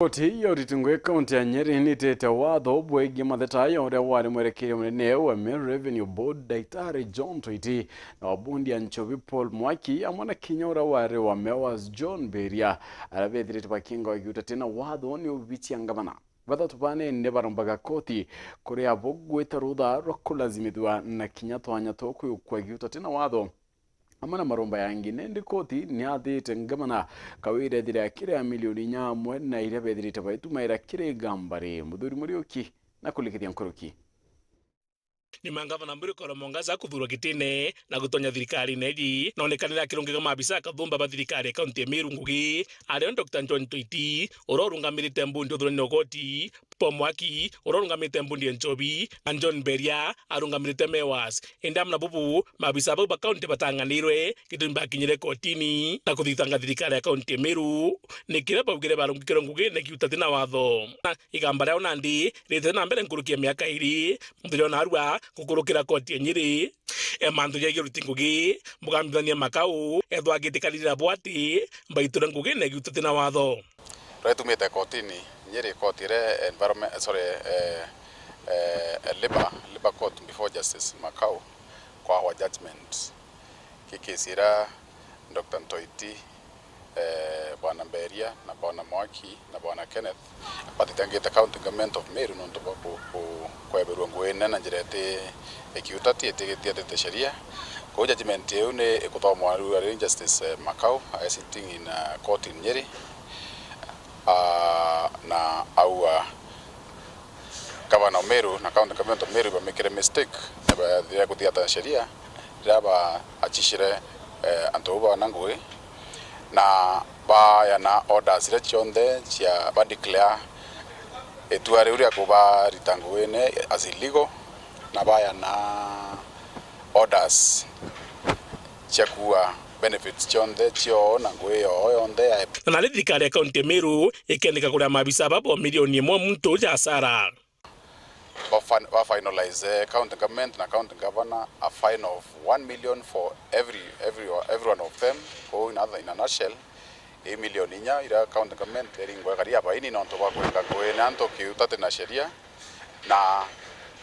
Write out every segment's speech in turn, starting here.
Koti ya Ritungwe kaunti ya Nyeri nitete watho bwegi mathetayo uria wari mwerekeri munene wa Meru Revenue Board Daitari John Twiti na wabundi ya Nchovi Paul Mwaki amwana kinya uria wari wa Mewas John Beria arabethirite bakinga wakiuta tena watho ni ubitia ngavana batatu bane nne barombaga koti kuria bogweta rutha rwa kulazimithwa na kinya twanya tokwe kwagiuta tena watho amana maromba yangi nendi koti ni athite ngavana kawire thira kire milioni nyamwe na ire bethirite baituma ira kire gambari muthuri Muriuki na kulikithia nkuruki ni mangavana Mburu Mongaza kuthurwa kitine na gutonya thirikari neji naonekanira kirungiga mabisa kathumba ba thirikari kaunti ya Meru Ngugi ario Dr. John Twiti urorungamirite mbundi uthurani ogoti Paul Mwaki urorungamirite mbundi ya Nchovi na John Beria arungamirite Mewas endamna bubu mabisa ba kaunti batanganirwe kitumba kinyire kotini na kuthitanga thirikari ya kaunti ya Meru nikire baugire barungikiro Ngugi ne kiuta tina watho igambara onandi rite na mbere nkurukia miaka iri muthuri na arua kukurukira koti ya Nyeri mandu ya Ruti Ngugi mugambithania makau ethwagitikirira bwati mbaitura Ngugi ne giuta tina watho retumite kotini Nyeri koti re environment labor court before justice Makau kwa wa judgment kikisira Dr. Twiti bwana Beria na bwana Mwaki na bwana Kenneth batitangite county government of Meru nonto kwa Ngugi na njirete ekiutati etegetie sheria kwa judgment yeu ne ekuthomwa ru justice Makau sitting in court in Nyeri na au gavana Meru na county government of Meru bamekire mistake ya kuthia sheria raba achishire antoba na Ngugi na ba na orders re chonde cia ba declare etuare uria kuba ritangu ene as illegal na ba na orders cia kuwa benefits chonde chio na Ngugi yo yonde na thirikari ya kaunti ya Meru ikendeka kuria mabisa babo milioni 1 muntu ja sara ba finalize county government na county governor a fine of 1 million for every one of them or in a nutshell a million inya ira county government eringwa karia ba ini nonto ba kweka Ngugi nanto kiutate na sheria na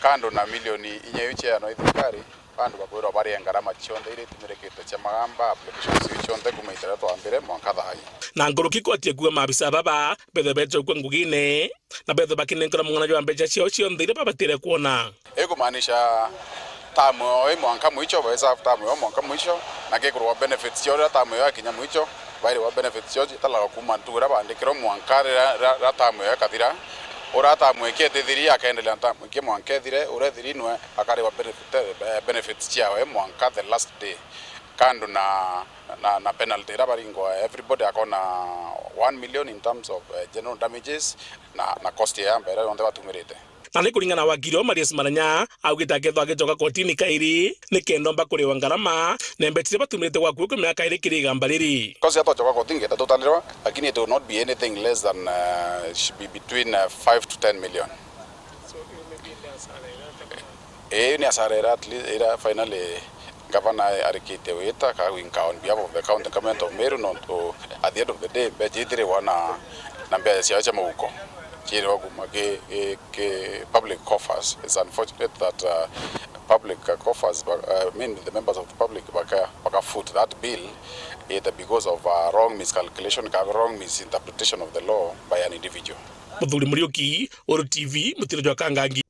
kando na milioni inya yuche no thirikari bandu bakwira bari ngarama chionde ire tumirekete cha magamba applications chionde kumaitera to ambere mwaka thai na nguruki koti egua mabisa baba bethe beto kwa Ngugi ne na bethe bakine nkora mungana jwa mbecha cio cionde baba tire kuona kumaanisha tamu mwaka mwicho baweza tamu mwaka mwicho na gekurwa benefits cio tamu ya kinya mwicho baire wa benefits cio tala kuma ntura bandikiro mwaka ra tamu ya kathira urata mwekete thiri akaendelea tamu ke mwaka thire urethiri nwe akari wa benefits ciao mwaka the last day kando na penalty rabaringo everybody akona 1 million in terms of general damages na cost ya mbere onde batumirite na ni kuringana wakiri Marius Maranya augita ketho agicoka kotini kairi ni kendomba kuri wangarama na mbetire batumirite gwaku ku miaka iri kiri gambariri cause yato choka kotini geta totalero lakini it will not be anything less than should be between 5 to 10 million so ni asarera at least ira finally Governor Arikite Weta ka winka on behalf of the county government of Meru to at the end of the day bejitire wana nambia siacha mauko chiri wakumage public coffers. It's unfortunate that public coffers the members of the public baka foot that bill either because of wrong miscalculation wrong misinterpretation of the law by an individual. Muthuri Muriuki, Oro TV, mutiro jwa Kangangi.